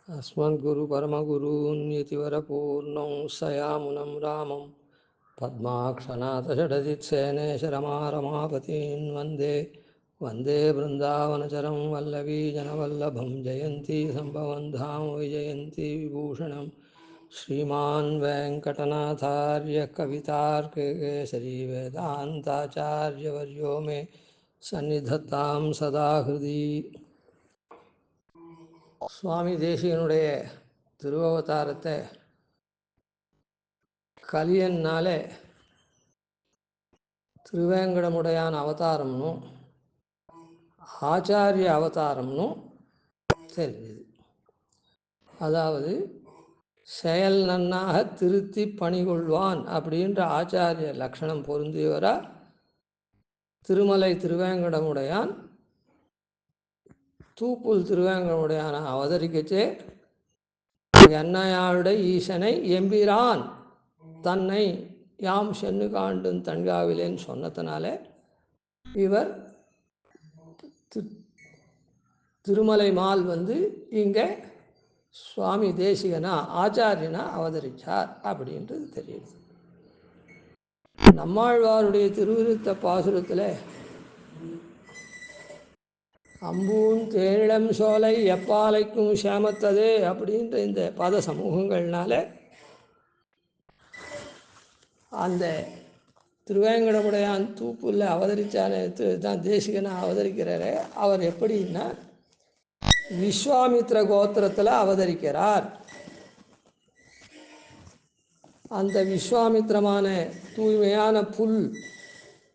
अस्मद्गुरुपरमगुरून्यतिवरपूर्णं सयामुनं रामं पद्माक्षनाथषडजित्सेनेशरमारमापतीन् वन्दे वन्दे बृन्दावनचरं वल्लवीजनवल्लभं जयन्ती सम्भवं धाम विजयन्ती विभूषणं श्रीमान् वेङ्कटनाथार्य कवितार्किकेसरी वेदान्ताचार्यवर्यो मे सन्निधत्तां सदा हृदि சுவாமி தேசிகனுடைய திருவவதாரத்தை கலியன்னாலே திருவேங்கடமுடையான அவதாரம்னு ஆச்சாரிய அவதாரம்னு தெரிஞ்சுது. அதாவது செயல் நன்னாக திருத்தி பணிகொள்வான் அப்படின்ற ஆச்சாரிய லக்ஷணம் பொருந்தியவரா திருமலை திருவேங்கடமுடையான் தூப்புல் திருவேங்கடமுடையான அவதரிக்கச்சே என்னையாளுடைய ஈசனை எம்பிரான் தன்னை யாம் சென்னு காண்டும் தன்காவிலேன்னு சொன்னதுனால இவர் திருமலை மால் இங்கே சுவாமி தேசிகனா ஆச்சாரியனா அவதரித்தார் அப்படின்றது தெரியுது. நம்மாழ்வாருடைய திருவிருத்த பாசுரத்தில் அம்பூன் தேனிடம் சோலை எப்பாலைக்கும் சேமத்ததே அப்படின்ற இந்த பத சமூகங்கள்னால அந்த திருவேங்கடமுடையான் தூப்புல அவதரித்தானே தான் தேசிகனாக அவதரிக்கிறாரு. அவர் எப்படின்னா விஸ்வாமித்ர கோத்திரத்தில் அவதரிக்கிறார். அந்த விஸ்வாமித்திரமான தூய்மையான புல்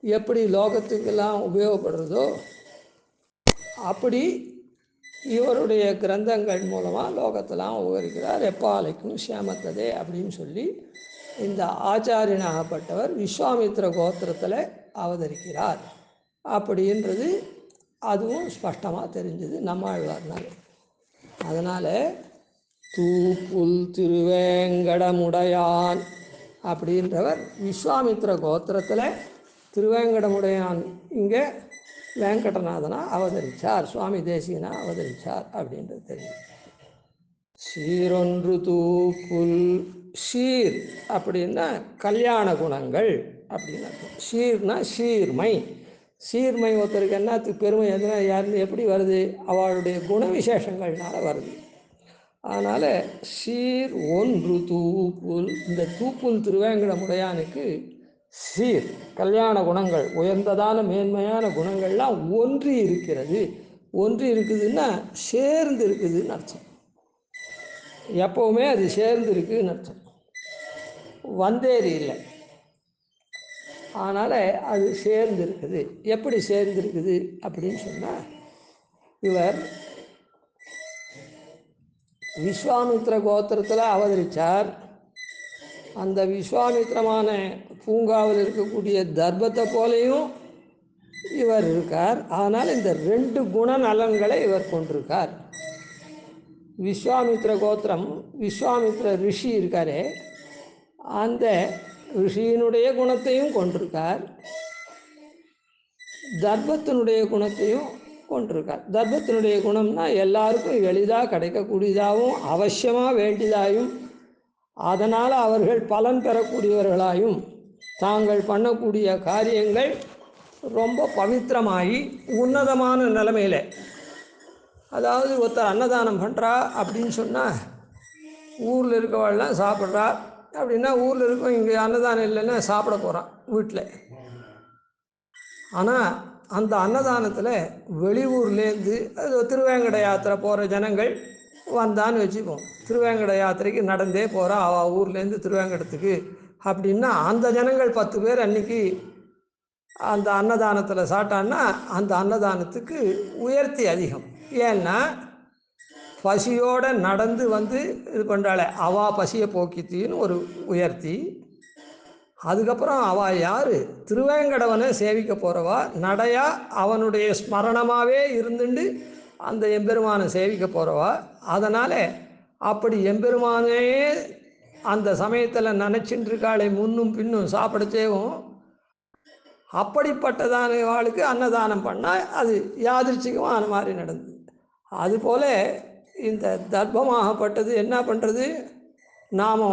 எப்படி லோகத்துக்கெல்லாம் உபயோகப்படுறதோ அப்படி இவருடைய கிரந்தங்கள் மூலமாக லோகத்தெல்லாம் உபகரிக்கிறார். எப்பாலைக்கும் சேமத்ததே அப்படின்னு சொல்லி இந்த ஆச்சாரியனாகப்பட்டவர் விஸ்வாமித்ர கோத்திரத்தில் அவதரிக்கிறார் அப்படின்றது அதுவும் ஸ்பஷ்டமாக தெரிஞ்சது நம்மாழ்வார்னால. அதனால் தூப்புல் திருவேங்கடமுடையான் அப்படின்றவர் விஸ்வாமித்ர கோத்திரத்தில் திருவேங்கடமுடையான் இங்கே வெங்கடநாதனா அவதரித்தார், சுவாமி தேசிகனா அவதரித்தார் அப்படின்றது தெரியும். சீரொன்று தூப்புல், சீர் அப்படின்னா கல்யாண குணங்கள் அப்படின்னு. சீர்னா சீர்மை. சீர்மை ஒருத்தருக்கு என்னத்துக்கு பெருமை எதுனா யாருன்னு எப்படி வருது? அவளுடைய குண விசேஷங்கள்னால வருது. அதனால் சீர் ஒன்று தூப்புல், இந்த தூப்புல் திருவேங்கடமுடையானுக்கு சீர் கல்யாண குணங்கள், உயர்ந்ததான மேன்மையான குணங்கள்லாம் ஒன்றி இருக்கிறது. ஒன்றி இருக்குதுன்னா சேர்ந்து இருக்குதுன்னு அர்த்தம். எப்போவுமே அது சேர்ந்து இருக்குதுன்னு அர்த்தம். வந்தேறி இல்லை, அதனால் அது சேர்ந்து இருக்குது. எப்படி சேர்ந்து இருக்குது அப்படின்னு சொன்னால், இவர் விஸ்வாமித்ர கோத்திரத்தில் அவதரித்தார். அந்த விஸ்வாமித்திரமான பூங்காவில் இருக்கக்கூடிய தர்பத்தை போலையும் இவர் இருக்கார். அதனால் இந்த ரெண்டு குணநலன்களை இவர் கொண்டிருக்கார். விஸ்வாமித்ர கோத்திரம், விஸ்வாமித்ர ரிஷி இருக்காரே, அந்த ரிஷியினுடைய குணத்தையும் கொண்டிருக்கார், தர்பத்தினுடைய குணத்தையும் கொண்டிருக்கார். தர்பத்தினுடைய குணம்னா எல்லாருக்கும் எளிதாக கிடைக்கக்கூடியதாகவும் அவசியமாக வேண்டியதாயும் அதனால் அவர்கள் பலன் பெறக்கூடியவர்களாயும் தாங்கள் பண்ணக்கூடிய காரியங்கள் ரொம்ப பவித்திரமாகி உன்னதமான நிலைமையில், அதாவது ஒருத்தர் அன்னதானம் பண்ணுறா அப்படின்னு சொன்னால் ஊரில் இருக்கவாள்லாம் சாப்பிட்றா அப்படின்னா ஊரில் இருக்கும், இங்கே அன்னதானம் இல்லைன்னா சாப்பிட போகிறான் வீட்டில். ஆனால் அந்த அன்னதானத்தில் வெளியூர்லேருந்து அது திருவேங்கட யாத்திரை போகிற ஜனங்கள் வந்தான்னு வச்சுப்போம். திருவேங்கட யாத்திரைக்கு நடந்தே போகிறா அவள் ஊர்லேருந்து திருவேங்கடத்துக்கு அப்படின்னா அந்த ஜனங்கள் 10 பேர் அன்றைக்கி அந்த அன்னதானத்தில் சாப்பிட்டான்னா அந்த அன்னதானத்துக்கு உயர்த்தி அதிகம். ஏன்னா பசியோடு நடந்து இது பண்ணுறாளே அவள் பசியை போக்கித்தின்னு ஒரு உயர்த்தி. அதுக்கப்புறம் அவள் யார்? திருவேங்கடவனை சேவிக்க போகிறவா, நடையா அவனுடைய ஸ்மரணமாகவே இருந்துட்டு அந்த எம்பெருமானை சேவிக்க போகிறவா. அதனால் அப்படி எம்பெருமானே அந்த சமயத்தில் நினச்சின்னு இருக்காளே முன்னும் பின்னும் சாப்பிடச்சேவும், அப்படிப்பட்டதான வாழ்க்கை அன்னதானம் பண்ணால் அது யாதிர்ச்சிகமாக அந்த மாதிரி நடந்தது. அதுபோல் இந்த தர்ப்பமாகப்பட்டது என்ன பண்ணுறது, நாம்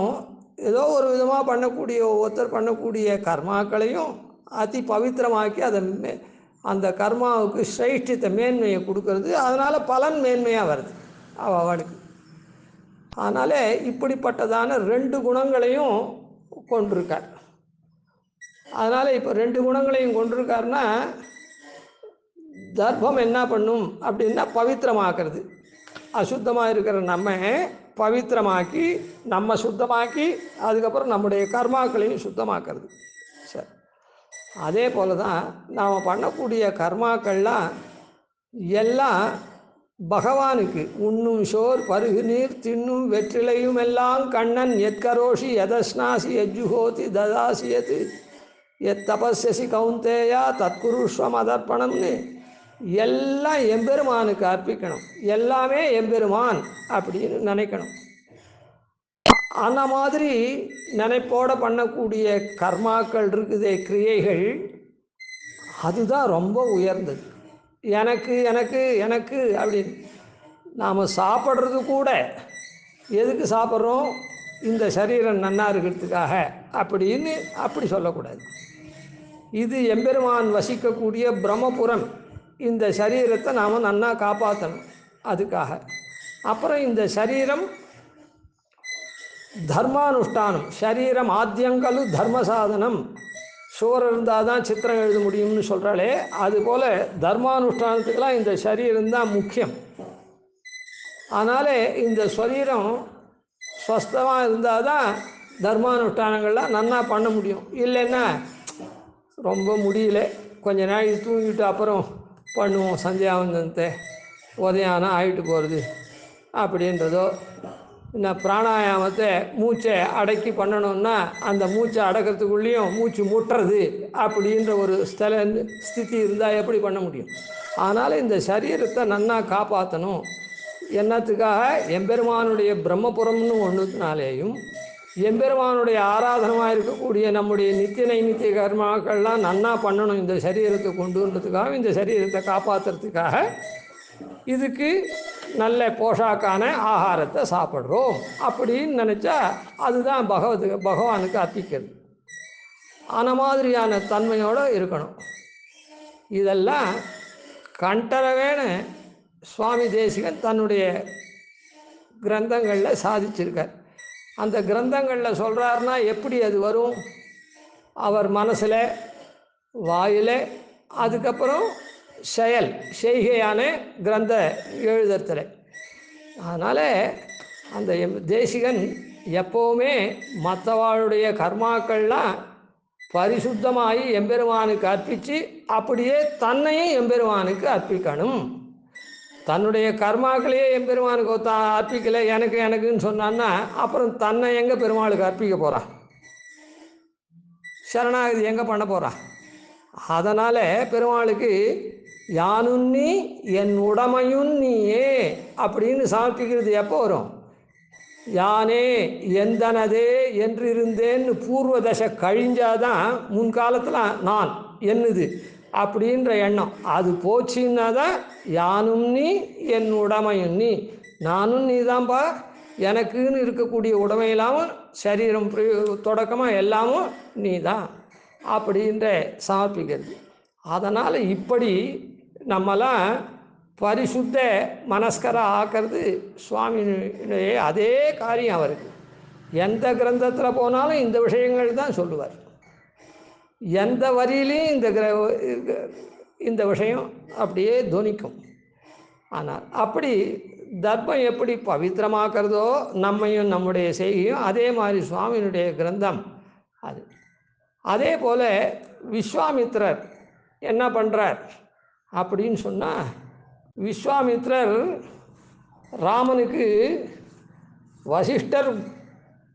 ஏதோ ஒரு விதமாக பண்ணக்கூடிய ஒவ்வொருத்தர் பண்ணக்கூடிய கர்மாக்களையும் அதி பவித்திரமாக்கி அதை அந்த கர்மாவுக்கு சிரேஷ்டத்தை மேன்மையை கொடுக்கறது. அதனால் பலன் மேன்மையாக வருது அவளுக்கு. அதனால் இப்படிப்பட்டதான 2 குணங்களையும் கொண்டிருக்கார். அதனால் இப்போ 2 குணங்களையும் கொண்டிருக்காருன்னா தர்ப்பம் என்ன பண்ணும் அப்படின்னா பவித்திரமாக்குறது. அசுத்தமாக இருக்கிற நம்ம பவித்திரமாக்கி நம்ம சுத்தமாக்கி அதுக்கப்புறம் நம்முடைய கர்மாக்களையும் சுத்தமாக்குறது. சரி, அதே போல் தான் நாம் பண்ணக்கூடிய கர்மாக்கள்லாம் எல்லாம் பகவானுக்கு. உண்ணும் சோர் பருகு நீர் தின்னும் வெற்றிலையும் எல்லாம் கண்ணன் எத்கரோஷி யதஸ்நாசி யஜ்ஜுஹோதி ததாசியத்து எத் தபஸ்யசி கௌந்தேயா தற்குருஷ்வம் அதர்ப்பணம்னு எல்லாம் எம்பெருமானுக்கு அர்ப்பிக்கணும். எல்லாமே எம்பெருமான் அப்படின்னு நினைக்கணும். அந்த மாதிரி நினைப்போடு பண்ணக்கூடிய கர்மாக்கள் இருக்குதே, கிரியைகள், அதுதான் ரொம்ப உயர்ந்தது. எனக்கு எனக்கு எனக்கு அப்படின்னு நாம் சாப்பிட்றது கூட எதுக்கு சாப்பிட்றோம், இந்த சரீரம் நன்னா இருக்கிறதுக்காக அப்படின்னு அப்படி சொல்லக்கூடாது. இது எம்பெருமான் வசிக்கக்கூடிய பிரம்மபுரம். இந்த சரீரத்தை நாம் நன்னா காப்பாற்றணும் அதுக்காக. அப்புறம் இந்த சரீரம் தர்மானுஷ்டானம். சரீரம் ஆத்தியங்கலு தர்ம சாதனம். சுவர் இருந்தால் தான் சித்திரம் எழுத முடியும்னு சொல்கிறாளே, அதுபோல் தர்மானுஷ்டானத்துக்கெல்லாம் இந்த சரீரம்தான் முக்கியம். அதனால் இந்த சரீரம் ஸ்வஸ்தமாக இருந்தால் தான் தர்மானுஷ்டானங்கள்லாம் நன்னா பண்ண முடியும். இல்லைன்னா ரொம்ப முடியல, கொஞ்ச நாள் தூங்கிட்டு அப்புறம் பண்ணுவோம், சந்தியாவந்தனத்தை உதயானம் ஆகிட்டு போகிறது அப்படின்றதோ, இன்னும் பிராணாயாமத்தை மூச்சை அடக்கி பண்ணணுன்னா அந்த மூச்சை அடக்கிறதுக்குள்ளேயும் மூச்சு முட்டுறது அப்படின்ற ஒரு ஸ்திதி இருந்தால் எப்படி பண்ண முடியும்? அதனால் இந்த சரீரத்தை நன்னா காப்பாற்றணும். என்னத்துக்காக? எம்பெருமானுடைய பிரம்மபுரம்னு ஒன்றுனாலேயும் எம்பெருமானுடைய ஆராதனமாக இருக்கக்கூடிய நம்முடைய நித்திய நைமித்திய கர்மாக்கள்லாம் நன்னா பண்ணணும் இந்த சரீரத்தை கொண்டுன்றதுக்காக, இந்த சரீரத்தை காப்பாற்றுறதுக்காக இதுக்கு நல்ல போஷாக்கான ஆகாரத்தை சாப்பிட்றோம் அப்படின்னு நினச்சா அதுதான் பகவானுக்கு அர்ப்பிக்கிறது. அந்த மாதிரியான தன்மையோடு இருக்கணும். இதெல்லாம் கண்டரவேன சுவாமி தேசிகன் தன்னுடைய கிரந்தங்களில் சாதிச்சிருக்கார். அந்த கிரந்தங்களில் சொல்கிறாருன்னா எப்படி அது வரும்? அவர் மனசில், வாயில், அதுக்கப்புறம் செய்கையான கிரந்த எழுதுறதுல. அதனால் அந்த தேசிகன் எப்போவுமே மற்றவாளுடைய கர்மாக்கள்லாம் பரிசுத்தமாகி எம்பெருமானுக்கு அர்ப்பித்து அப்படியே தன்னையும் எம்பெருமானுக்கு அர்ப்பிக்கணும். தன்னுடைய கர்மாக்களையே எம்பெருமானுக்கு அர்ப்பிக்கலை, எனக்கு எனக்குன்னு சொன்னான்னா அப்புறம் தன்னை எங்கே பெருமாளுக்கு அர்ப்பிக்க போகிறா? சரணாகதி எங்கே பண்ண போகிறா? அதனால் பெருமாளுக்கு யானுன்னி என் உடமையும் நீயே அப்படின்னு சமர்ப்பிக்கிறது எப்போ வரும்? யானே எந்தனதே என்றிருந்தேன்னு பூர்வ தசை கழிஞ்சாதான் முன்காலத்தில் நான் என்னது அப்படின்ற எண்ணம் அது போச்சுன்னா தான் யானும் நீ என் உடமையும் நீ, நானும் நீ தான்ப்பா, எனக்குன்னு இருக்கக்கூடிய உடமையெல்லாமும் சரீரம் தொடக்கமாக எல்லாமும் நீ தான் அப்படின்ற சமர்ப்பிக்கிறது. அதனால் இப்படி நம்மலாம் பரிசுத்த மனஸ்கராக ஆக்கிறது சுவாமியுடைய அதே காரியம் அவருக்கு. எந்த கிரந்தத்தில் போனாலும் இந்த விஷயங்கள் தான் சொல்லுவார். எந்த வரியிலையும் இந்த விஷயம் அப்படியே துணிக்கும். ஆனால் அப்படி தர்மம் எப்படி பவித்திரமாக்கிறதோ நம்மையும் நம்முடைய செய்கையும், அதே மாதிரி சுவாமியினுடைய கிரந்தம் அது. அதே போல் விஸ்வாமித்திரர் என்ன பண்ணுறார் அப்படின்னு சொன்னால், விஸ்வாமித்திரர் ராமனுக்கு வசிஷ்டர்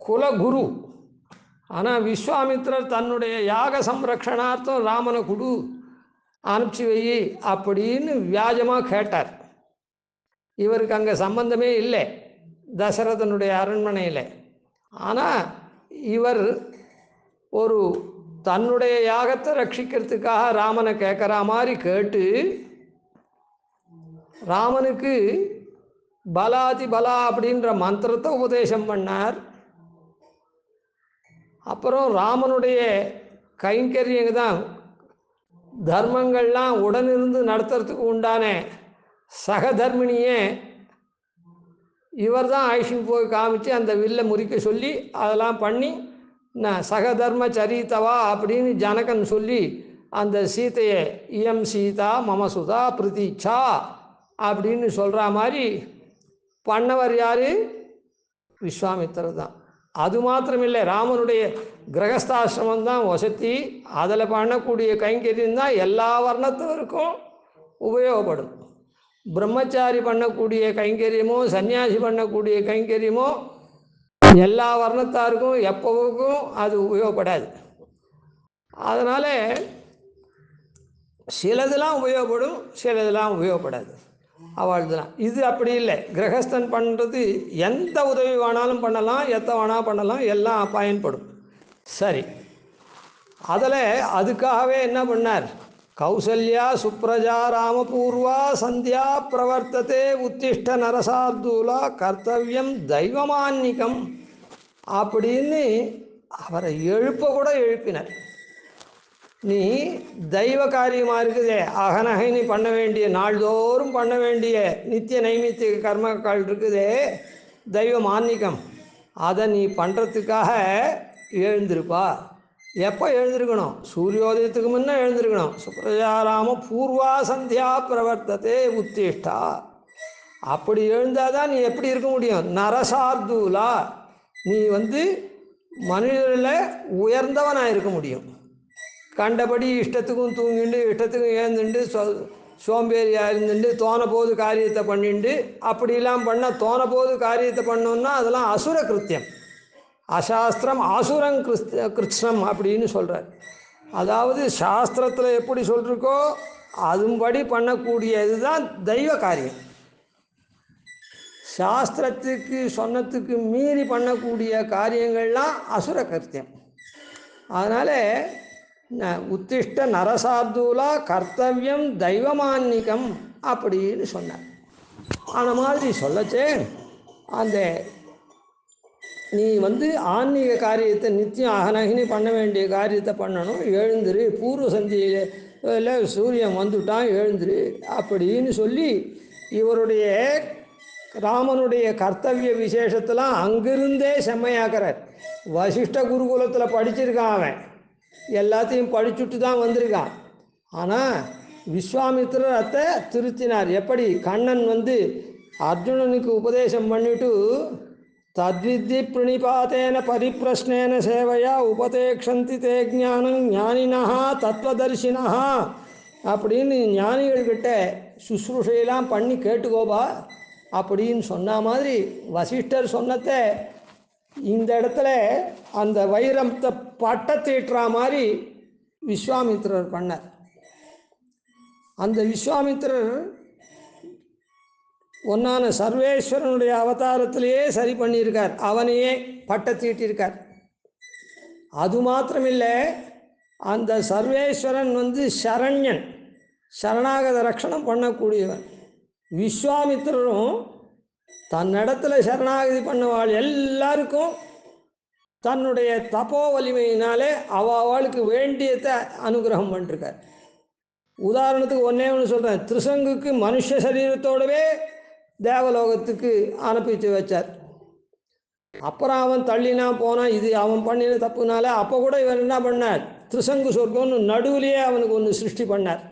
குலகுரு. ஆனால் விஸ்வாமித்திரர் தன்னுடைய யாக சம்ரக்ஷணார்த்தம் ராமனை குடு அனுப்பிச்சி வை அப்படின்னு வியாஜமாக கேட்டார். இவருக்கு அங்கே சம்பந்தமே இல்லை தசரதனுடைய அரண்மனையில். ஆனால் இவர் ஒரு தன்னுடைய யாகத்தை ரட்சிக்கிறதுக்காக ராமனை கேட்குற மாதிரி கேட்டு ராமனுக்கு பலாதி பலா அப்படின்ற மந்திரத்தை உபதேசம் பண்ணார். அப்புறம் ராமனுடைய கைங்கரியங்க தான் தர்மங்கள்லாம் உடனிருந்து நடத்துறதுக்கு உண்டான சகதர்மினியே இவர் தான் ஆயுஷன் போய் காமிச்சு அந்த வில்லை முறிக்க சொல்லி அதெல்லாம் பண்ணி நான் சகதர்ம சரித்தவா அப்படின்னு ஜனகன் சொல்லி அந்த சீதையை இயம் சீதா மமசுதா பிரதீட்சா அப்படின்னு சொல்கிற மாதிரி பண்ணவர் யார்? விஸ்வாமித்திரர் தான். அது மாத்திரமில்லை, ராமனுடைய கிரகஸ்தாசிரமம் தான் வசதி. அதில் பண்ணக்கூடிய கைங்கரியம் தான் எல்லா வர்ணத்தவருக்கும் உபயோகப்படும். பிரம்மச்சாரி பண்ணக்கூடிய கைங்கரியமோ சன்னியாசி பண்ணக்கூடிய கைங்கரியமோ எல்லா வர்ணத்தாருக்கும் எப்போவுக்கும் அது உபயோகப்படாது. அதனால் சிலதெல்லாம் உபயோகப்படும், சிலதெல்லாம் உபயோகப்படாது. அவள்தான். இது அப்படி இல்லை. கிரகஸ்தன் பண்ணுறது எந்த உதவி வேணாலும் பண்ணலாம், எத்த வேணால் பண்ணலாம், எல்லாம் பயன்படும். சரி, அதில் அதுக்காகவே என்ன பண்ணார்? கௌசல்யா சுப்ரஜா ராமபூர்வா சந்தியா பிரவர்த்ததே உத்திஷ்ட நரசார்தூலா கர்த்தவியம் தெய்வமான்னிகம் அப்படின்னு அவரை எழுப்ப கூட எழுப்பினார். நீ தெய்வ காரியமாக இருக்குதே, அகநகை நீ பண்ண வேண்டிய நாள்தோறும் பண்ண வேண்டிய நித்திய நைமித்திய கர்மங்கள் இருக்குதே, தெய்வ மான்னிகம், அதை நீ பண்ணுறதுக்காக எழுந்திருப்பா. எப்போ எழுந்திருக்கணும்? சூரியோதயத்துக்கு முன்னே எழுந்திருக்கணும். சுப்ரஜாராம பூர்வா சந்தியா பிரவர்த்ததே உத்திஷ்டா. அப்படி எழுந்தால் தான் நீ எப்படி இருக்க முடியும்? நரசார்தூலா, நீ மனிதரில் உயர்ந்தவனாக இருக்க முடியும். கண்டபடி இஷ்டத்துக்கும் தூங்கிண்டு இஷ்டத்துக்கும் ஏந்துண்டு சோம்பேறியாக இருந்துட்டு தோண போது காரியத்தை பண்ணிண்டு அப்படிலாம் பண்ணால், தோண போது காரியத்தை பண்ணோன்னா அதெல்லாம் அசுர கிருத்தியம். அசாஸ்திரம் ஆசுரங் கிருஷ்ணம் அப்படின்னு சொல்கிறார். அதாவது சாஸ்திரத்தில் எப்படி சொல்லிருக்கோ அதுபடி பண்ணக்கூடியது தான் தெய்வ காரியம். சாஸ்திரத்துக்கு சொன்னத்துக்கு மீறி பண்ணக்கூடிய காரியங்கள்லாம் அசுர கிருத்தியம். அதனால் உத்திஷ்ட நரசார்தூலா கர்த்தவியம் தெய்வமான்னிகம் அப்படின்னு சொன்னார். அந்த மாதிரி சொல்லச்சே அந்த நீ ஆன்மீக காரியத்தை நித்தியம் அகநகினி பண்ண வேண்டிய காரியத்தை பண்ணணும். எழுந்துரு, பூர்வ சந்தியில் சூரியன் வந்துட்டான், எழுந்துரு அப்படின்னு சொல்லி இவருடைய ராமனுடைய கர்த்தவிய விசேஷத்தெல்லாம் அங்கிருந்தே செம்மையாக்குறார். வசிஷ்ட குருகுலத்தில் படிச்சிருக்கான், அவன் எல்லாத்தையும் படிச்சுட்டு தான் வந்திருக்கான். ஆனால் விஸ்வாமித்திரர் அத்தை திருத்தினார். எப்படி? கண்ணன் அர்ஜுனனுக்கு உபதேசம் பண்ணிட்டு தத்வித்தி பிரணிபாத்தேன பரிப்பிரஷ்னேன சேவையா உபதேக்ஷந்தி தே ஞானம் ஞானினா தத்துவதர்ஷினா அப்படின்னு ஞானிகள்கிட்ட சுশ্ரூஷையெல்லாம் பண்ணி கேட்டுக்கோபா அப்படின்னு சொன்ன மாதிரி வசிஷ்டர் சொன்னதை இந்த இடத்துல அந்த வைரத்தை பட்டத்தீட்டுற மாதிரி விஸ்வாமித்திரர் பண்ணார். அந்த விஸ்வாமித்திரர் ஒன்றான சர்வேஸ்வரனுடைய அவதாரத்திலேயே சரி பண்ணியிருக்கார், அவனையே பட்டத்தீட்டிருக்கார். அது மாத்திரமில்லை, அந்த சர்வேஸ்வரன் சரண்யன், சரணாகத ரட்சணம் பண்ணக்கூடியவன். விஸ்வாமித்திரரும் தன்னிடத்தில் சரணாகதி பண்ணவாள் எல்லாருக்கும் தன்னுடைய தபோ வலிமையினாலே அவளுக்கு வேண்டியதை அனுகிரகம் பண்ணிருக்கார். உதாரணத்துக்கு ஒன்றே ஒன்று சொல்கிறேன். திருசங்குக்கு மனுஷ சரீரத்தோடவே தேவலோகத்துக்கு அனுப்பிச்சு வச்சார். அப்புறம் அவன் தள்ளினா போனான், இது அவன் பண்ணின தப்புனால. அப்போ கூட இவர் என்ன பண்ணார்? திருசங்கு சொர்க்கம்னு நடுவிலேயே அவனுக்கு ஒன்று சிருஷ்டி பண்ணார்,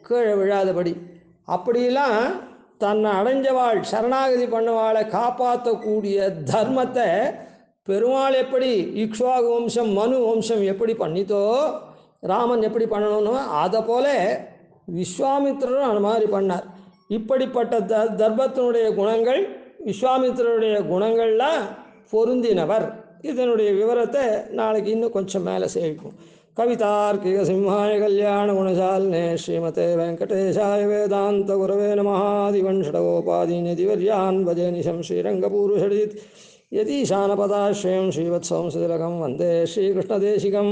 கீழே விழாதபடி. அப்படிலாம் தன்னை அடைஞ்சவாள் சரணாகதி பண்ணவாளை காப்பாற்றக்கூடிய தர்மத்தை பெருமாள் எப்படி இக்ஷ்வாகு வம்சம் மனு வம்சம் எப்படி பண்ணித்தோ, ராமன் எப்படி பண்ணணும்னோ அதை போல விஸ்வாமித்திரரும் அந்த மாதிரி பண்ணார். இப்படிப்பட்ட தர்மத்தினுடைய குணங்கள், விஸ்வாமித்திரருடைய குணங்கள்லாம் பொருந்தினவர். இதனுடைய விவரத்தை நாளைக்கு இன்னும் கொஞ்சம் மேலே சேவிக்கும். கவிதார்க்கிக சிம்ஹாய கல்யாண குணசாலினே ஸ்ரீமதே வெங்கடேஷாய வேதாந்த குரவே நமः. திவன் ஷடகோபாதீன் திவர்யான் பஜே நிஷம் ஸ்ரீரங்கபூர்வஷடித் யதீஷானபதாஸ்ரயம் ஸ்ரீவத்சவம் ஸ்ரீலகம் வந்தே ஸ்ரீகிருஷ்ணதேசிகம்.